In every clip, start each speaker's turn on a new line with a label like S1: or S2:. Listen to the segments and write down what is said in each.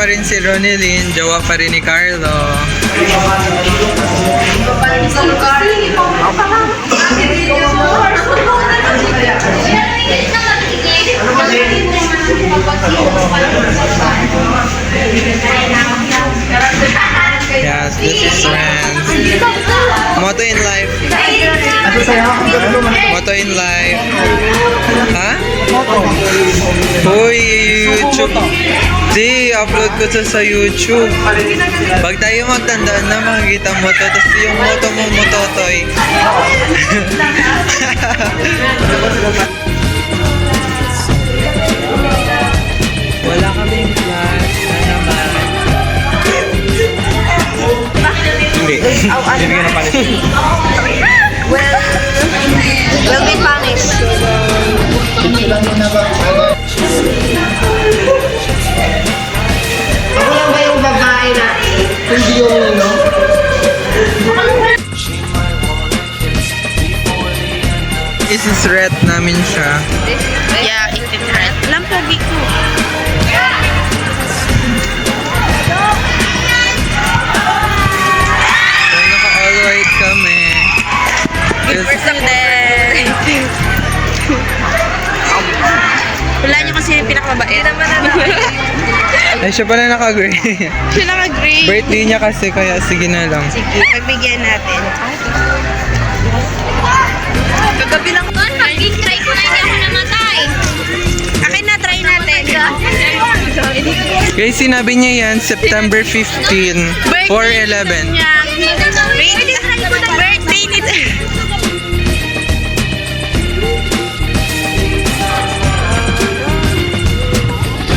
S1: pa rin si Ronelyn, jowa pa rin ni Carlo. Yes, this is friends. Motto in life. Motto in life. Ha? Uy, YouTube. Di, upload ko sa YouTube. Pag tayo magtandaan na, makikita mo to. Tapos yung motto mo, mototoy. Wala kaming class na naman. Hindi. Hindi ka na panis.
S2: Will be punished. Ako lang ba yung babae na hindi yung nino?
S1: Isi-threat namin siya.
S2: Yeah, iti-threat. Alam pogi ko.
S1: So, naka-all white kami.
S2: First of the... Wala niyo kasi yung pinakamabait.
S1: Ay, siya pala naka-gray.
S2: Siya naka-green.
S1: Birthday niya kasi, kaya sige na lang.
S2: Sige, pagbigyan natin. Kagabi lang.
S3: Pag-try ko na hindi ako namatay.
S2: Akin na, try natin.
S1: Guys, sinabi niya yan, September 15, 4/11.
S2: Niya. Birthday nito.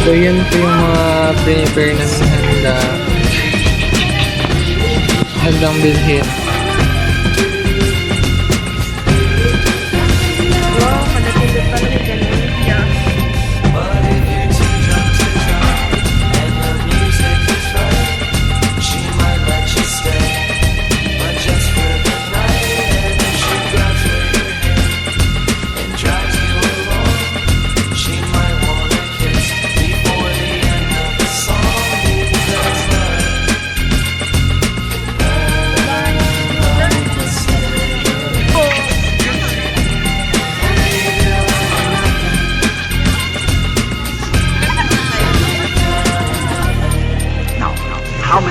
S1: So, yun po yung mga prepare namin handa. Handang bilhin.
S2: Wow, kadapindot pa rin ganun. Yeah.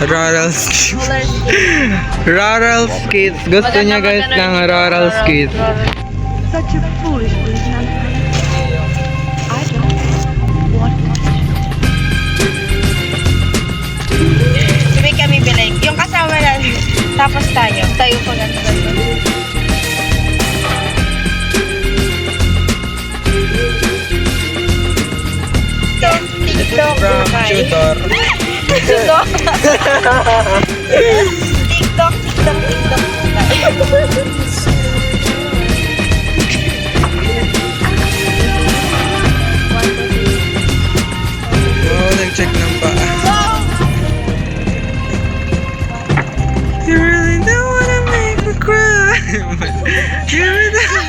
S1: Rural skits. Rural skits. Gusto niya guys ng rural skits.
S2: Such a foolish person. I don't want Sabi kami bilang. Yung kasama natin. Tapos tayo. Tayo po lang. TikTok.
S1: From tutor.
S2: TikTok. TikTok.
S1: Oh, nag-check ng paa. You really don't wanna make me cry. You really don't.